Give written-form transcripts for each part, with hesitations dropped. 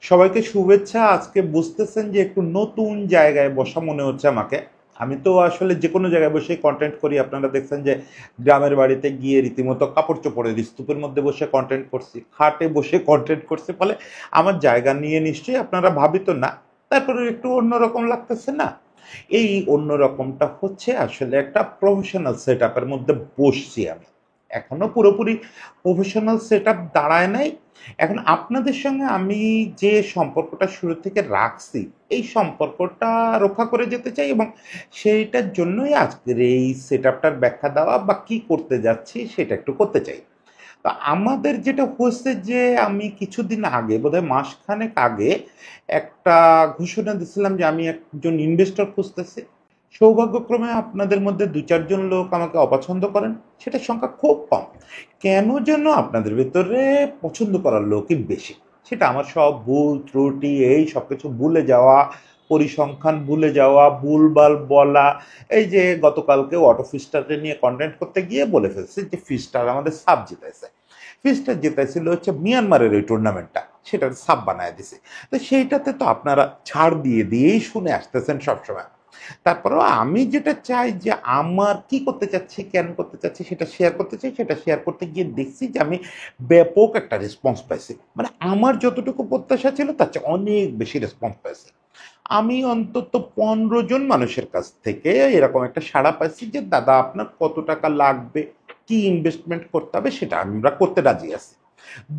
সবাইকে শুভেচ্ছা। আজকে বুঝতেছেন যে একটু নতুন জায়গায় বসা মনে হচ্ছে আমাকে। আমি তো আসলে যে কোনো জায়গায় বসে কন্টেন্ট করি। আপনারা দেখছেন যে গ্রামের বাড়িতে গিয়ে রীতিমতো কাপড় চোপড়ের স্তূপের মধ্যে বসে কন্টেন্ট করছি, খাটে বসে কন্টেন্ট করছি। ফলে আমার জায়গা নিয়ে নিশ্চয়ই আপনারা ভাবিত না। তারপরে একটু অন্যরকম লাগতেছে না? এই অন্যরকমটা হচ্ছে আসলে একটা প্রফেশনাল সেট আপের মধ্যে বসছি আমি। এখনো পুরোপুরি প্রফেশনাল সেট আপ দাঁড়ায় নাই। এখন আপনাদের সঙ্গে আমি যে সম্পর্কটা শুরু থেকে রাখছি, এই সম্পর্কটা রক্ষা করে যেতে চাই এবং সেইটার জন্যই আজকের এই সেট আপটার ব্যাখ্যা দেওয়া বা কি করতে যাচ্ছি সেটা একটু করতে চাই। তো আমাদের যেটা হয়েছে যে আমি কিছুদিন আগে বোধহয় মাসখানেক আগে একটা ঘোষণা দিছিলাম যে আমি একজন ইনভেস্টর খুঁজতেছি। সৌভাগ্যক্রমে আপনাদের মধ্যে দু চারজন লোক আমাকে অপছন্দ করেন, সেটার সংখ্যা খুব কম। কেন যেন আপনাদের ভেতরে পছন্দ করার লোকই বেশি। সেটা আমার সব ভুল ত্রুটি এই সব কিছু ভুলে যাওয়া, পরিসংখ্যান ভুলে যাওয়া, ভুলভাল বলা। এই যে গতকালকে অটো ফিস্টারকে নিয়ে কন্টেন্ট করতে গিয়ে বলে ফেলছে যে ফিস্টার আমাদের সাব জিতাইছে। ফিস্টার জিতাইছিল হচ্ছে মিয়ানমারের ওই টুর্নামেন্টটা, সেটার সাব বানায় দিছে। তো সেইটাতে তো আপনারা ছাড় দিয়ে দিয়েই শুনে আসতেছেন সবসময়। তারপরেও আমি যেটা চাই যে আমার কি করতে চাচ্ছি, কেন করতে চাচ্ছি সেটা শেয়ার করতে চাই। সেটা শেয়ার করতে গিয়ে দেখছি যে আমি ব্যাপক একটা রেসপন্স পাইছি। মানে আমার যতটুকু প্রত্যাশা ছিল তার চেয়ে অনেক বেশি রেসপন্স পাইছি। আমি অন্তত 15 জন মানুষের কাছ থেকে এরকম একটা সাড়া পাইছি যে দাদা আপনার কত টাকা লাগবে, কি ইনভেস্টমেন্ট করতে হবে সেটা আমরা করতে রাজি আছি।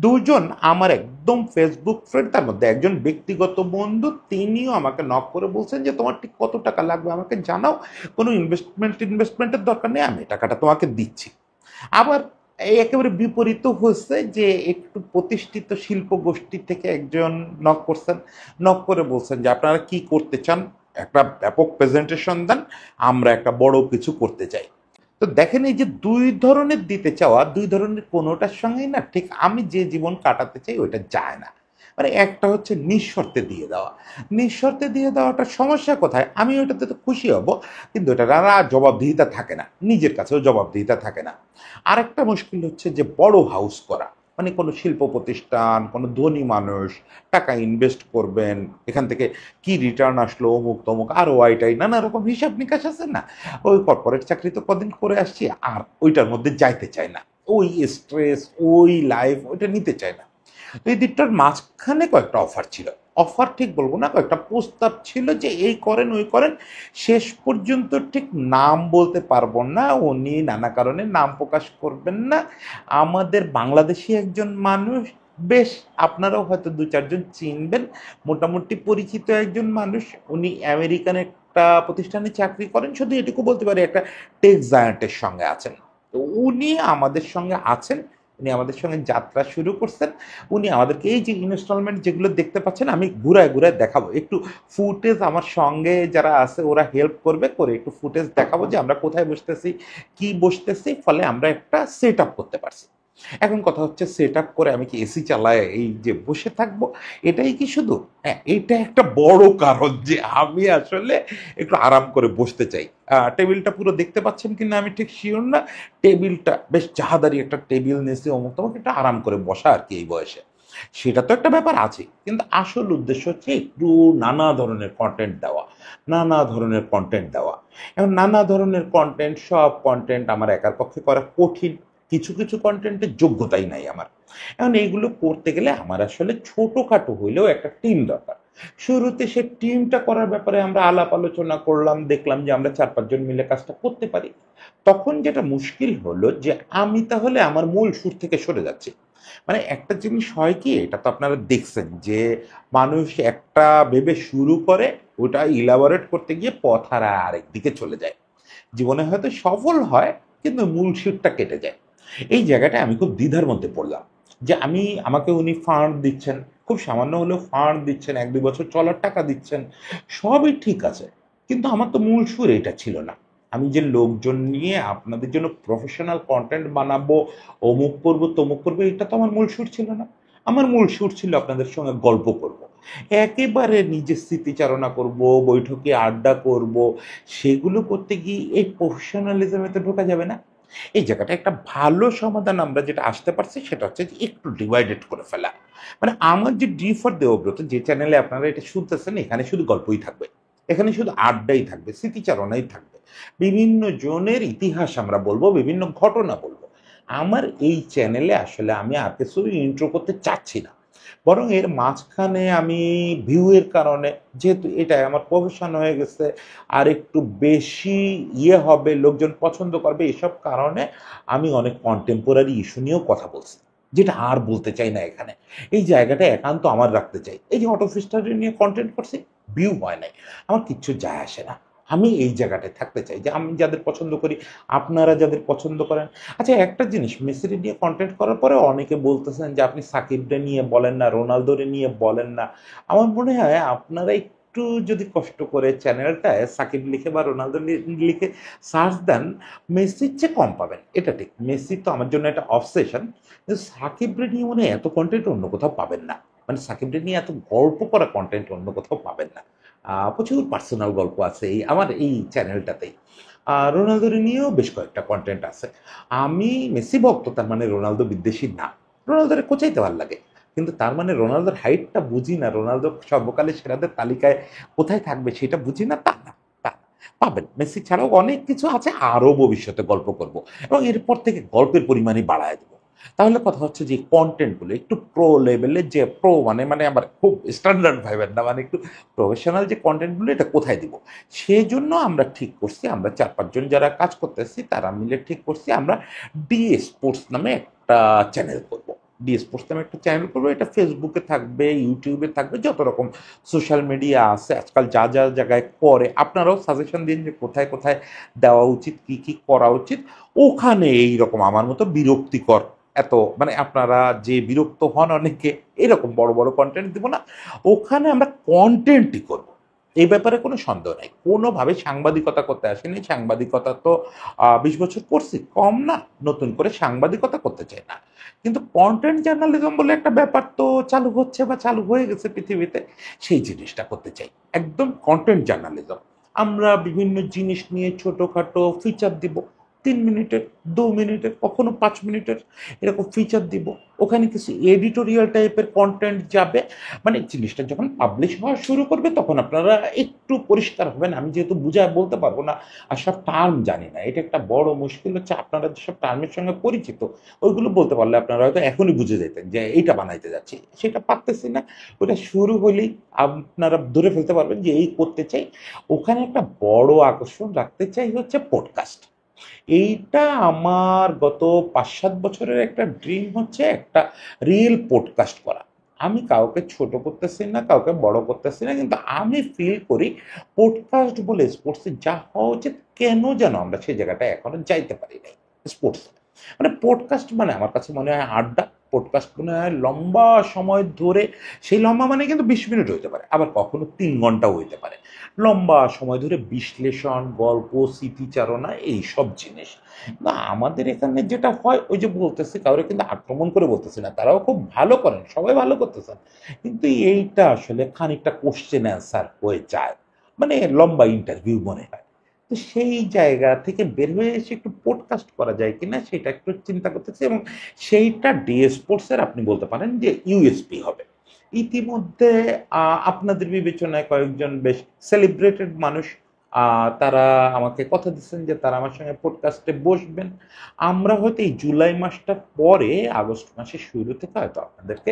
দুজন আমার একদম ফেসবুক ফ্রেন্ড, তার মধ্যে একজন ব্যক্তিগত বন্ধু, তিনিও আমাকে নক করে বলছেন যে তোমার ঠিক কত টাকা লাগবে আমাকে জানাও, কোনো ইনভেস্টমেন্টের দরকার নেই, আমি টাকাটা তোমাকে দিচ্ছি। আবার এই একেবারে বিপরীত হচ্ছে যে একটু প্রতিষ্ঠিত শিল্প গোষ্ঠী থেকে একজন নক করছেন, নক করে বলছেন যে আপনারা কি করতে চান, একটা ব্যাপক প্রেজেন্টেশন দেন, আমরা একটা বড় কিছু করতে চাই। তো দেখেন এই যে দুই ধরনের দিতে চাওয়া, দুই ধরনের কোনোটার সঙ্গেই না ঠিক আমি যে জীবন কাটাতে চাই ওইটা যায় না। মানে একটা হচ্ছে নিঃশর্তে দিয়ে দেওয়া। নিঃশর্তে দিয়ে দেওয়াটার সমস্যা কোথায়? আমি ওইটাতে তো খুশি হব, কিন্তু এটা জবাবদিহিতা থাকে না, নিজের কাছেও জবাবদিহিতা থাকে না। আরেকটা মুশকিল হচ্ছে যে বড় হাউস করা। মানে কোনো শিল্প প্রতিষ্ঠান, কোনো ধনী মানুষ টাকা ইনভেস্ট করবেন, এখান থেকে কি রিটার্ন আসলো, অমুক তমুক, আর ওয়াইটাই নানা রকম হিসাব নিকাশ আছে না? ওই কর্পোরেট চাকরি তো কদিন করে আসছি, আর ওইটার মধ্যে যাইতে চায় না। ওই স্ট্রেস, ওই লাইফ ওইটা নিতে চায় না। তো এই দিকটার মাঝখানে কয়েকটা অফার ছিল। অফার ঠিক বলবো না, কয়েকটা প্রস্তাব ছিল যে এই করেন ওই করেন। শেষ পর্যন্ত ঠিক নাম বলতে পারবো না, উনি নানা কারণে নাম প্রকাশ করবেন না। আমাদের বাংলাদেশি একজন মানুষ, বেশ আপনারাও হয়তো দু চারজন চিনবেন, মোটামুটি পরিচিত একজন মানুষ। উনি আমেরিকান একটা প্রতিষ্ঠানে চাকরি করেন, শুধু এটুকু বলতে পারি একটা টেক জায়ান্টের সঙ্গে আছেন। তো উনি আমাদের সঙ্গে আছেন, উনি আমাদের সঙ্গে যাত্রা শুরু করছেন। উনি আমাদেরকে এই যে ইনস্টলমেন্ট যেগুলো দেখতে পাচ্ছেন আমি ঘুরায় ঘুরায় দেখাবো, একটু ফুটেজ আমার সঙ্গে যারা আছে ওরা হেল্প করবে, করে একটু ফুটেজ দেখাবো যে আমরা কোথায় বসতেছি, কি বসতেছি, ফলে আমরা একটা সেট আপ করতে পারছি। এখন কথা হচ্ছে সেট আপ করে আমি কি এসি চালায় এই যে বসে থাকবো, এটাই কি শুধু? হ্যাঁ, এটা একটা বড় কারণ যে আমি আসলে একটু আরাম করে বসতে চাই। টেবিলটা পুরো দেখতে পাচ্ছেন কিনা আমি ঠিক শিওর না। টেবিলটা বেশ জাহাদারি একটা টেবিল নিয়েছে, অমুক তমুক, একটা আরাম করে বসা আর কি এই বয়সে। সেটা তো একটা ব্যাপার আছে, কিন্তু আসল উদ্দেশ্য হচ্ছে একটু নানা ধরনের কন্টেন্ট দেওয়া, নানা ধরনের কন্টেন্ট দেওয়া। এখন নানা ধরনের কন্টেন্ট, সব কন্টেন্ট আমার একার পক্ষে করা কঠিন। কিছু কিছু কন্টেন্টের যোগ্যতাই নাই আমার। এখন এইগুলো করতে গেলে আমার আসলে ছোটখাটো হইলেও একটা টিম দরকার। শুরুতে সে টিমটা করার ব্যাপারে আমরা আলাপ আলোচনা করলাম, দেখলাম যে আমরা 4-5 জন মিলে কাজটা করতে পারি। তখন যেটা মুশকিল হলো যে আমি তাহলে আমার মূল সুর থেকে সরে যাচ্ছি। মানে একটা জিনিস হয় কি, এটা তো আপনারা দেখছেন যে মানুষ একটা ভেবে শুরু করে, ওটা ইলাবোরেট করতে গিয়ে পথ হারা আরেক দিকে চলে যায়। জীবনে হয়তো সফল হয়, কিন্তু মূল সুরটা কেটে যায়। এই জায়গাটায় আমি খুব দ্বিধার মধ্যে পড়লাম যে আমাকে উনি ফান্ড দিচ্ছেন, খুব সামান্য হলেও ফান্ড দিচ্ছেন, 1-2 বছর চলার টাকা দিচ্ছেন, সবই ঠিক আছে, কিন্তু আমার তো মূল সুর এটা ছিল না। আমি যে লোকজন নিয়ে আপনাদের জন্য প্রফেশনাল কন্টেন্ট বানাবো, অমুক করবো তমুক করবো, এটা তো আমার মূল সুর ছিল না। আমার মূল সুর ছিল আপনাদের সঙ্গে গল্প করব, একেবারে নিজের স্মৃতিচারণা করব, বৈঠকে আড্ডা করব। সেগুলো করতে গিয়ে এই প্রফেশনালিজমে তো ঢোকা যাবে না। এই জায়গাটা একটা ভালো সমাধান আমরা যেটা আসতে পারছি সেটা হচ্ছে যে একটু ডিভাইডেড করে ফেলা। মানে আমার যে ডি ফর দেবব্রত যে চ্যানেলে আপনারা এটা শুনতেছেন, এখানে শুধু গল্পই থাকবে, এখানে শুধু আড্ডাই থাকবে, স্মৃতিচারণাই থাকবে, বিভিন্ন জনের ইতিহাস আমরা বলবো, বিভিন্ন ঘটনা বলবো। আমার এই চ্যানেলে আসলে আমি আর কিছু ইন্ট্রো করতে চাচ্ছি না, বরং এর মাঝখানে আমি ভিউয়ের কারণে, যেহেতু এটাই আমার প্রফেশন হয়ে গেছে, আর একটু বেশি হবে, লোকজন পছন্দ করবে, এসব কারণে আমি অনেক কন্টেম্পোরারি ইস্যু নিয়েও কথা বলছি, যেটা আর বলতে চাই না এখানে। এই জায়গাটা একান্ত আমার রাখতে চাই। এই যে অটো ফিস্টারি নিয়ে কন্টেন্ট করছি, ভিউ হয় নাই, আমার কিচ্ছু যায় আসে না। আমি এই জায়গাটায় থাকতে চাই যে আমি যাদের পছন্দ করি, আপনারা যাদের পছন্দ করেন। আচ্ছা, একটা জিনিস, মেসিরে নিয়ে কন্টেন্ট করার পরে অনেকে বলতেছেন যে আপনি সাকিবরে নিয়ে বলেন না, রোনালদোরে নিয়ে বলেন না। আমার মনে হয় আপনারা একটু যদি কষ্ট করে চ্যানেলটায় সাকিব লিখে বা রোনালদো লিখে সার্চ দেন, মেসির চেয়ে কম পাবেন, এটা ঠিক। মেসি তো আমার জন্য একটা অবসেশন, কিন্তু সাকিবরে নিয়ে মনে হয় এত কন্টেন্ট অন্য কোথাও পাবেন না। মানে সাকিবরে নিয়ে এত গল্প করা কন্টেন্ট অন্য কোথাও পাবেন না। প্রচুর পার্সোনাল গল্প আছে এই আমার এই চ্যানেলটাতেই। রোনালদোর নিয়েও বেশ কয়েকটা কন্টেন্ট আছে। আমি মেসি ভক্ত, তার মানে রোনালদো বিদ্বেষী না। রোনালদোরে কোচাইতে ভালো লাগে, কিন্তু তার মানে রোনালদোর হাইটটা বুঝি না, রোনালদো সর্বকালের সেরাদের তালিকায় কোথায় থাকবে সেটা বুঝি না, তা না। তা না। পাবেন, মেসি ছাড়াও অনেক কিছু আছে, আরও ভবিষ্যতে গল্প করব, এবং এরপর থেকে গল্পের পরিমাণই বাড়ায় দেবো। তাহলে কথা হচ্ছে যে কন্টেন্টগুলো একটু প্রো লেভেলের, যে প্রো মানে মানে আবার খুব স্ট্যান্ডার্ড ভাইবেন না, মানে একটু প্রফেশনাল যে কন্টেন্টগুলো, এটা কোথায় দিব, সেজন্য আমরা ঠিক করছি, আমরা 4-5 জন যারা কাজ করতেছি তারা মিলে ঠিক করছি আমরা ডি স্পোর্টস নামে একটা চ্যানেল করব। ডি স্পোর্টস নামে একটা চ্যানেল করবো, এটা ফেসবুকে থাকবে, ইউটিউবে থাকবে, যত রকম সোশ্যাল মিডিয়া আছে আজকাল যা যা জায়গায় করে, আপনারাও সাজেশন দিন যে কোথায় কোথায় দেওয়া উচিত, কি কি করা উচিত। ওখানে এইরকম আমার মতো বিরক্তিকর, এত মানে আপনারা যে বিরক্ত হন অনেকে, এরকম বড় বড় কন্টেন্ট দিব না, ওখানে আমরা কন্টেন্টই করব। এই ব্যাপারে কোনো সন্দেহ নাই, কোনোভাবে সাংবাদিকতা করতে আসেনি। সাংবাদিকতা তো 20 বছর করছি, কম না। নতুন করে সাংবাদিকতা করতে চাই না, কিন্তু কন্টেন্ট জার্নালিজম বলে একটা ব্যাপার তো চালু হচ্ছে বা চালু হয়ে গেছে পৃথিবীতে, সেই জিনিসটা করতে চাই, একদম কন্টেন্ট জার্নালিজম। আমরা বিভিন্ন জিনিস নিয়ে ছোটোখাটো ফিচার দিব, 3 মিনিটের, 2 মিনিটের, কখনো 5 মিনিটের, এরকম ফিচার দিব। ওখানে কিছু এডিটোরিয়াল টাইপের কন্টেন্ট যাবে। মানে জিনিসটা যখন পাবলিশ হওয়া শুরু করবে তখন আপনারা একটু পরিষ্কার হবেন। আমি যেহেতু বুঝায় বলতে পারবো না, আর সব টার্ম জানি না, এটা একটা বড় মুশকিল হচ্ছে। আপনারা যেসব টার্মের সঙ্গে পরিচিত, ওইগুলো বলতে পারলে আপনারা হয়তো এখনই বুঝে যেতেন যে এইটা বানাইতে যাচ্ছি, সেটা পারতেছি না। ওটা শুরু হলেই আপনারা ধরে ফেলতে পারবেন যে এই করতে চাই। ওখানে একটা বড় আকর্ষণ রাখতে চাই হচ্ছে পডকাস্ট। এইটা আমার গত 5-7 বছরের একটা ড্রিম হচ্ছে একটা রিয়েল পডকাস্ট করা। আমি কাউকে ছোট করতেছি না, কাউকে বড় করতেছি না, কিন্তু আমি ফিল করি পডকাস্ট বলে স্পোর্টসে যা হওয়া উচিত, কেন যেন আমরা সেই জায়গাটায় এখনো যাইতে পারি নাই স্পোর্টসে। মানে পডকাস্ট মানে আমার কাছে মনে হয় আড্ডা। পডকাস্ট মনে হয় লম্বা সময় ধরে, সেই লম্বা মানে কিন্তু 20 মিনিট হইতে পারে, আবার কখনো 3 ঘন্টাও হইতে পারে। লম্বা সময় ধরে বিশ্লেষণ, গল্প, স্মৃতিচারণা, এইসব জিনিস। না, আমাদের এখানে যেটা হয়, ওই যে বলতেছি, কাউরে কিন্তু আক্রমণ করে বলতেছি না, তারাও খুব ভালো করেন, সবাই ভালো করতেছেন, কিন্তু এইটা আসলে খানিকটা কোশ্চেন অ্যান্সার হয়ে যায়, মানে লম্বা ইন্টারভিউ মনে হয়। তো সেই জায়গা থেকে বের হয়ে এসে একটু পডকাস্ট করা যায় কিনা সেটা একটু চিন্তা করতেছি, এবং সেইটা ডি স্পোর্টসের আপনি বলতে পারেন যে ইউএসপি হবে। ইতিমধ্যে আপনাদের বিবেচনায় কয়েকজন বেশ সেলিব্রেটেড মানুষ, তারা আমাকে কথা দিচ্ছেন যে তারা আমার সঙ্গে পডকাস্টে বসবেন। আমরা হয়তো এই জুলাই মাসটার পরে আগস্ট মাসের শুরু থেকে হয়তো আপনাদেরকে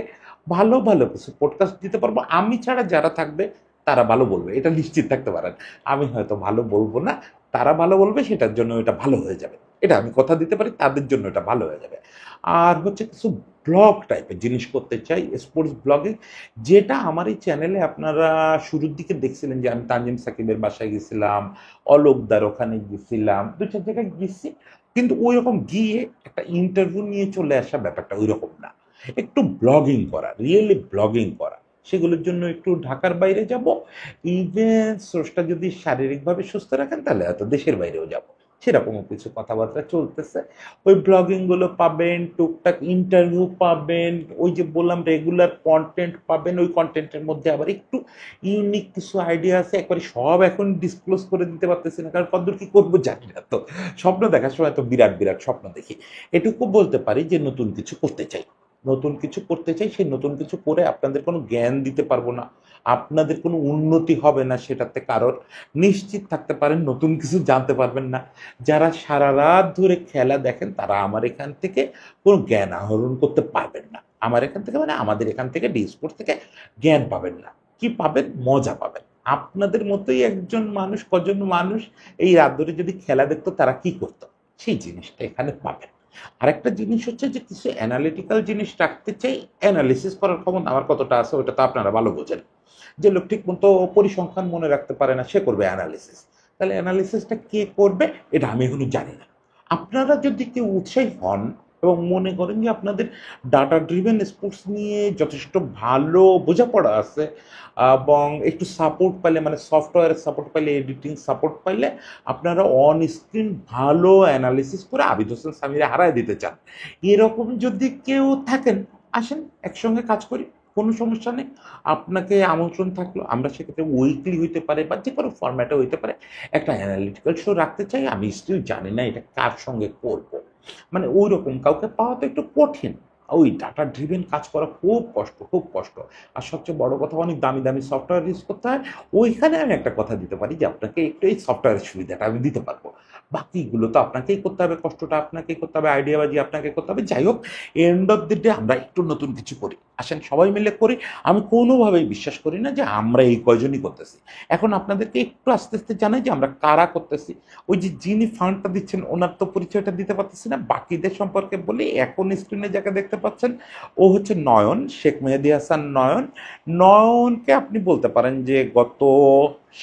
ভালো ভালো কিছু পডকাস্ট দিতে পারবো। আমি ছাড়া যারা থাকবে তারা ভালো বলবে, এটা নিশ্চিত থাকতে পারেন। আমি হয়তো ভালো বলবো না, তারা ভালো বলবে, সেটার জন্য এটা ভালো হয়ে যাবে, এটা আমি কথা দিতে পারি, তাদের জন্য এটা ভালো হয়ে যাবে। আর হচ্ছে কিছু ব্লগ টাইপের জিনিস করতে চাই, স্পোর্টস ব্লগিং, যেটা আমার এই চ্যানেলে আপনারা শুরুর দিকে দেখছিলেন যে আমি তানজিম সাকিবের বাসায় গেছিলাম, অলোকদার ওখানে গেছিলাম, 2-4 জায়গায় গেছি, কিন্তু ওই রকম গিয়ে একটা ইন্টারভিউ নিয়ে চলে আসা ব্যাপারটা ওই রকম না। একটু ব্লগিং করা, রিয়েলি ব্লগিং করা, সেগুলোর জন্য একটু ঢাকার বাইরে যাব। ইভেন স্রষ্টা যদি শারীরিকভাবে সুস্থ রাখেন তাহলে হয়তো দেশের বাইরেও যাব। সেরকমও কিছু কথাবার্তা চলতেছে। ওই ব্লগিংগুলো পাবেন, টুকটাক ইন্টারভিউ পাবেন, ওই যে বললাম রেগুলার কন্টেন্ট পাবেন। ওই কন্টেন্টের মধ্যে আবার একটু ইউনিক কিছু আইডিয়া আছে, একবারে সব এখন ডিসক্লোজ করে দিতে পারতেছি না, কারণ কতদূর কি করবো জানি না। তো স্বপ্ন দেখার সময় তো বিরাট বিরাট স্বপ্ন দেখি। এটুকু বলতে পারি যে নতুন কিছু করতে চাই, নতুন কিছু করতে চাই। সেই নতুন কিছু করে আপনাদের কোনো জ্ঞান দিতে পারবো না, আপনাদের কোনো উন্নতি হবে না সেটাতে কারোর। নিশ্চিত থাকতে পারেন নতুন কিছু জানতে পারবেন না। যারা সারা রাত ধরে খেলা দেখেন তারা আমার এখান থেকে কোনো জ্ঞান আহরণ করতে পারবেন না। আমার এখান থেকে মানে আমাদের এখান থেকে ডি স্পোর্টস থেকে জ্ঞান পাবেন না। কি পাবেন? মজা পাবেন। আপনাদের মতোই একজন মানুষ, কজন মানুষ এই রাত ধরে যদি খেলা দেখতো তারা কি করতো, সেই জিনিসটা এখানে পাবেন। আরেকটা জিনিস হচ্ছে যে কিছু অ্যানালিটিক্যাল জিনিস রাখতে চাই। অ্যানালিসিস করার ক্ষমতা আমার কতটা আছে ওটা তো আপনারা ভালো বোঝেন। যে লোক ঠিক মতো পরিসংখ্যান মনে রাখতে পারে না সে করবে অ্যানালিসিস। তাহলে অ্যানালিসিসটা কে করবে এটা আমি এখনো জানি না। আপনারা যদি কেউ উৎসাহী হন এবং মনে করেন যে আপনাদের ডাটা ড্রিভেন স্পোর্টস নিয়ে যথেষ্ট ভালো বোঝাপড়া আছে এবং একটু সাপোর্ট পাইলে, মানে সফটওয়্যারের সাপোর্ট পাইলে, এডিটিং সাপোর্ট পাইলে আপনারা অন স্ক্রিন ভালো অ্যানালিসিস করে আবিদ হোসেন সামিরে হারায় দিতে চান, এরকম যদি কেউ থাকেন আসেন একসঙ্গে কাজ করি, কোনো সমস্যা নেই। আপনাকে আমন্ত্রণ থাকলো। আমরা সেক্ষেত্রে উইকলি হইতে পারে বা যে কোনো ফরম্যাটে হইতে পারে একটা অ্যানালিটিক্যাল শো রাখতে চাই। আমি স্টিল জানি না এটা কার সঙ্গে করব, মানে ওই রকম কাউকে পাওয়া তো একটু কঠিন। ওই ডাটা ড্রিভেন কাজ করা খুব কষ্ট, খুব কষ্ট। আর সবচেয়ে বড় কথা অনেক দামি দামি সফটওয়্যার ইউজ করতে হয়। ওইখানে আমি একটা কথা দিতে পারি যে আপনাকে একটু এই সফটওয়্যারের সুবিধাটা আমি দিতে পারবো। বাকিগুলো তো আপনাকেই করতে হবে, কষ্টটা আপনাকেই করতে হবে, আইডিয়াবাজি আপনাকে করতে হবে। যাই হোক, এন্ড অফ দ্য ডে আমরা একটু নতুন কিছু করি, আসেন সবাই মিলে করি। আমি কোনোভাবেই বিশ্বাস করি না যে আমরা এই কয়জনই করতেছি। এখন আপনাদেরকে একটু আস্তে আস্তে জানাই যে আমরা কারা করতেছি। ওই যে যিনি ফান্ডটা দিচ্ছেন ওনার তো পরিচয়টা দিতে পারতেছি না, বাকিদের সম্পর্কে বলি। এখন স্ক্রিনে যাকে দেখতে পাচ্ছেন ও হচ্ছে নয়ন, শেখ মেহেদী হাসান নয়ন। নয়নকে আপনি বলতে পারেন যে গত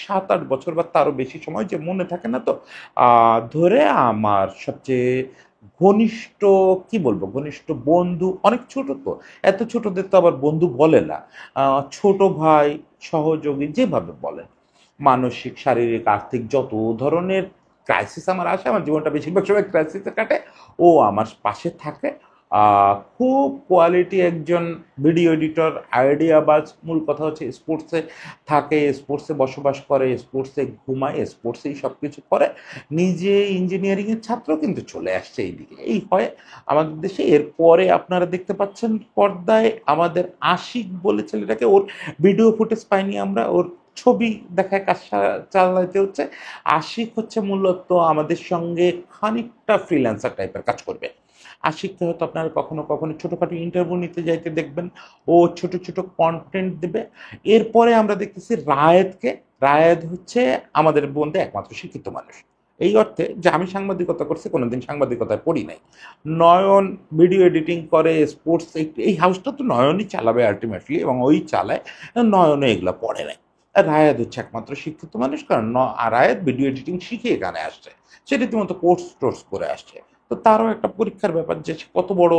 7-8 বছর বা তারও বেশি সময়, যে মনে থাকে না তো, ধরে আমার সবচেয়ে ঘনিষ্ঠ, কি বলবো, ঘনিষ্ঠ বন্ধু। অনেক ছোট তো, এত ছোটদের তো আবার বন্ধু বলে না, ছোট ভাই, সহযোগী যেভাবে বলেন। মানসিক, শারীরিক, আর্থিক যত ধরনের ক্রাইসিস আমার আসে, আমার জীবনটা বেশিরভাগ সময় ক্রাইসিসে কাটে, ও আমার পাশে থাকে। খুব কোয়ালিটি একজন ভিডিও এডিটর, আইডিয়াবাজ। মূল কথা হচ্ছে স্পোর্টসে থাকে, স্পোর্টসে বসবাস করে, স্পোর্টসে ঘুমায়, স্পোর্টসেই সব কিছু করে। নিজে ইঞ্জিনিয়ারিংয়ের ছাত্র, কিন্তু চলে আসছে এইদিকে। এই হয় আমাদের দেশে। এরপরে আপনারা দেখতে পাচ্ছেন পর্দায় আমাদের আশিক বলে ছেলেটাকে, ওর ভিডিও ফুটেজ পাইনি আমরা, ওর ছবি দেখায় কাজ চালাতে হচ্ছে। আশিক হচ্ছে মূলত আমাদের সঙ্গে খানিকটা ফ্রিল্যান্সার টাইপের কাজ করবে। আশিককে হয়তো আপনারা কখনো কখনো ছোটোখাটো ইন্টারভিউ নিতে যাইতে দেখবেন, ও ছোট ছোট কন্টেন্ট দেবে। এরপরে আমরা দেখতেছি রায়েদকে। রায়েদ হচ্ছে আমাদের বন্ধু একমাত্র শিক্ষিত মানুষ, এই অর্থে যে আমি সাংবাদিকতা করছি, কোনোদিন সাংবাদিকতায় পড়ি নাই। নয়ন ভিডিও এডিটিং করে, স্পোর্টস, এই হাউসটা তো নয়নই চালাবে আলটিমেটলি, এবং ওই চালায়। নয়নও এগুলো পড়ে নাই। আর রায়াত হচ্ছে একমাত্র শিক্ষিত মানুষ, কারণ রায়াত ভিডিও এডিটিং শিখে এখানে আসছে, সে রীতিমতো কোর্স টোর্স করে আসছে। তো তারও একটা পরীক্ষার ব্যাপার যে সে কত বড়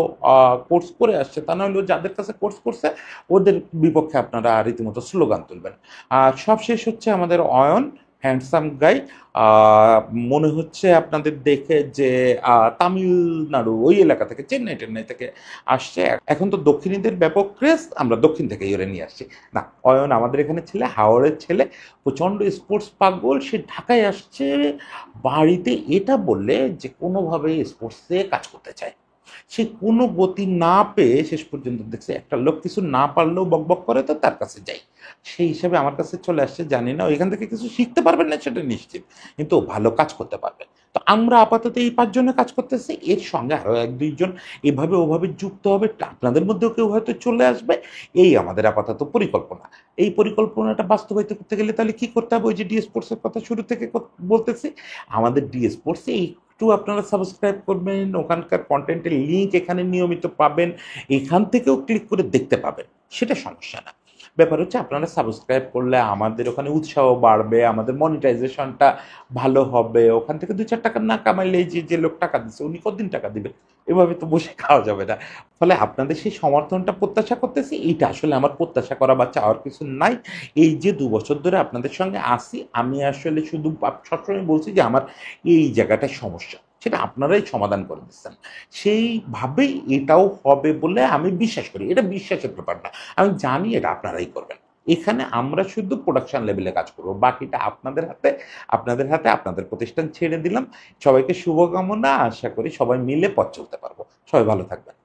কোর্স করে আসছে, তা না হলেও যাদের কাছে কোর্স করছে ওদের বিপক্ষে আপনারা রীতিমতো স্লোগান তুলবেন। আর সব শেষ হচ্ছে আমাদের অয়ন, হ্যান্ডসাম গাই। মনে হচ্ছে আপনাদের দেখে যে তামিলনাড়ু ওই এলাকা থেকে, চেন্নাই টেন্নাই থেকে আসছে। এখন তো দক্ষিণীদের ব্যাপক ক্রেজ, আমরা দক্ষিণ থেকে ইউরে নিয়ে আসছি। না, অয়ন আমাদের এখানে ছেলে, হাওড়ের ছেলে, প্রচণ্ড স্পোর্টস পাগল। সে ঢাকায় আসছে বাড়িতে এটা বললে যে কোনোভাবে স্পোর্টসে কাজ করতে চায়। সে কোনো গতি না পেয়ে শেষ পর্যন্ত দেখছে একটা লোক কিছু না পারলেও বকবক করে, তো তার কাছে যাই। সেই হিসাবে আমার কাছে চলে আসছে। জানি না এখান থেকে কিছু শিখতে পারবেন না সেটা নিশ্চিত, কিন্তু ভালো কাজ করতে পারবে। তো আমরা আপাতত এই 5 জনে কাজ করতেছি, এর সঙ্গে আরো 1-2 জন এভাবে ওভাবে যুক্ত হবে। আপনাদের মধ্যেও কেউ হয়তো চলে আসবে। এই আমাদের আপাতত পরিকল্পনা। এই পরিকল্পনাটা বাস্তবায়িত করতে গেলে তাহলে কি করতে হবে? ওই যে ডি স্পোর্টসের কথা শুরু থেকে বলতেছি, আমাদের ডি স্পোর্টসে একটু আপনারা সাবস্ক্রাইব করবেন, ওখানকার কন্টেন্টের লিঙ্ক এখানে নিয়মিত পাবেন, এখান থেকেও ক্লিক করে দেখতে পাবেন, সেটা সমস্যা না। ব্যাপার হচ্ছে আপনারা সাবস্ক্রাইব করলে আমাদের ওখানে উৎসাহ বাড়বে, আমাদের মনিটাইজেশনটা ভালো হবে। ওখান থেকে ২-৪ টাকা না কামাইলে এই যে লোক টাকা দিচ্ছে উনি কতদিন টাকা দিবে? এভাবে তো বসে খাওয়া যাবে না। ফলে আপনাদের সেই সমর্থনটা প্রত্যাশা করতেছি। এইটা আসলে আমার প্রত্যাশা করা বা চাওয়ার কিছু নাই। এই যে ২ বছর ধরে আপনাদের সঙ্গে আছি, আমি আসলে শুধু সবসময় বলছি যে আমার এই জায়গাটায় সমস্যা। সেটা আপনারাই সমাধান করে দিচ্ছেন। সেইভাবেই এটাও হবে বলে আমি বিশ্বাস করি। এটা বিশ্বাসের ব্যাপার না। আমি জানি এটা আপনারাই করবেন। এখানে আমরা শুধু প্রোডাকশন লেভেলে কাজ করব। বাকিটা আপনাদের হাতে, আপনাদের প্রতিষ্ঠান ছেড়ে দিলাম। সবাইকে শুভকামনা। আশা করি সবাই মিলে পথ চলতে পারব। সবাই ভালো থাকবেন।